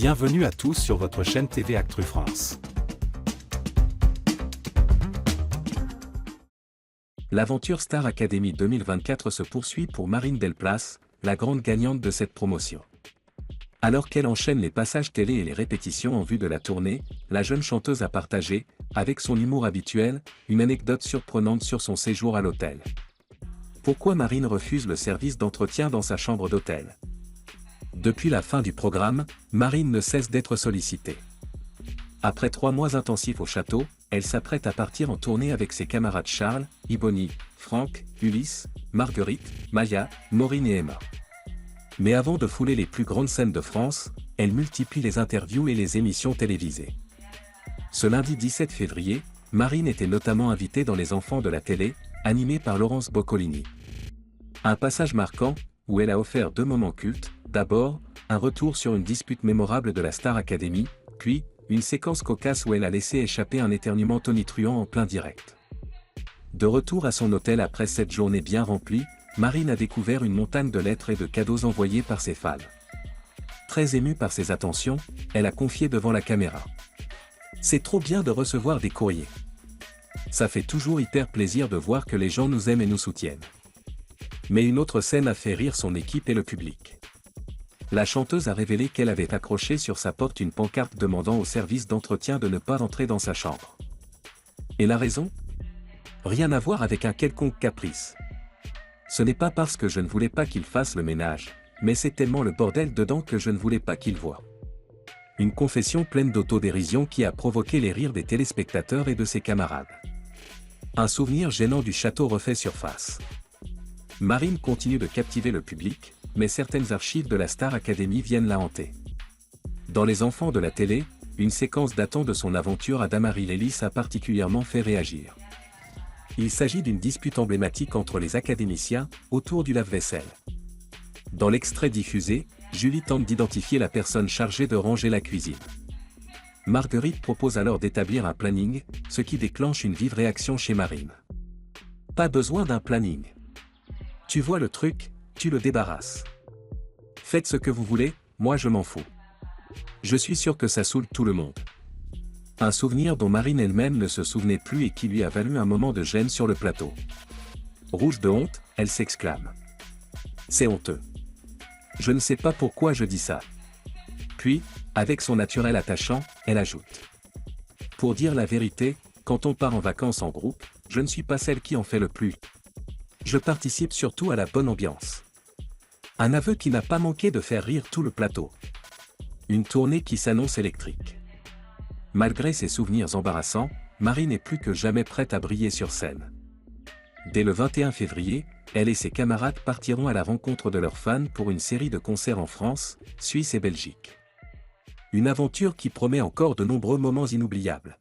Bienvenue à tous sur votre chaîne TV Actu France. L'aventure Star Academy 2024 se poursuit pour Marine Delplace, la grande gagnante de cette promotion. Alors qu'elle enchaîne les passages télé et les répétitions en vue de la tournée, la jeune chanteuse a partagé, avec son humour habituel, une anecdote surprenante sur son séjour à l'hôtel. Pourquoi Marine refuse le service d'entretien dans sa chambre d'hôtel? Depuis la fin du programme, Marine ne cesse d'être sollicitée. Après 3 mois intensifs au château, elle s'apprête à partir en tournée avec ses camarades Charles, Iboni, Franck, Ulysse, Marguerite, Maya, Maureen et Emma. Mais avant de fouler les plus grandes scènes de France, elle multiplie les interviews et les émissions télévisées. Ce lundi 17 février, Marine était notamment invitée dans Les Enfants de la télé, animée par Laurence Boccolini. Un passage marquant, où elle a offert 2 moments cultes, d'abord, un retour sur une dispute mémorable de la Star Academy, puis, une séquence cocasse où elle a laissé échapper un éternuement tonitruant en plein direct. De retour à son hôtel après cette journée bien remplie, Marine a découvert une montagne de lettres et de cadeaux envoyés par ses fans. Très émue par ses attentions, elle a confié devant la caméra. C'est trop bien de recevoir des courriers. Ça fait toujours hyper plaisir de voir que les gens nous aiment et nous soutiennent. Mais une autre scène a fait rire son équipe et le public. La chanteuse a révélé qu'elle avait accroché sur sa porte une pancarte demandant au service d'entretien de ne pas entrer dans sa chambre. Et la raison? Rien à voir avec un quelconque caprice. Ce n'est pas parce que je ne voulais pas qu'il fasse le ménage, mais c'est tellement le bordel dedans que je ne voulais pas qu'il voie. Une confession pleine d'autodérision qui a provoqué les rires des téléspectateurs et de ses camarades. Un souvenir gênant du château refait surface. Marine continue de captiver le public, mais certaines archives de la Star Academy viennent la hanter. Dans Les Enfants de la télé, une séquence datant de son aventure à Damary-Lélis a particulièrement fait réagir. Il s'agit d'une dispute emblématique entre les académiciens, autour du lave-vaisselle. Dans l'extrait diffusé, Julie tente d'identifier la personne chargée de ranger la cuisine. Marguerite propose alors d'établir un planning, ce qui déclenche une vive réaction chez Marine. Pas besoin d'un planning. Tu vois le truc, tu le débarrasses. Faites ce que vous voulez, moi je m'en fous. Je suis sûr que ça saoule tout le monde. Un souvenir dont Marine elle-même ne se souvenait plus et qui lui a valu un moment de gêne sur le plateau. Rouge de honte, elle s'exclame. C'est honteux. Je ne sais pas pourquoi je dis ça. Puis, avec son naturel attachant, elle ajoute. Pour dire la vérité, quand on part en vacances en groupe, je ne suis pas celle qui en fait le plus. Je participe surtout à la bonne ambiance. Un aveu qui n'a pas manqué de faire rire tout le plateau. Une tournée qui s'annonce électrique. Malgré ses souvenirs embarrassants, Marine est plus que jamais prête à briller sur scène. Dès le 21 février, elle et ses camarades partiront à la rencontre de leurs fans pour une série de concerts en France, Suisse et Belgique. Une aventure qui promet encore de nombreux moments inoubliables.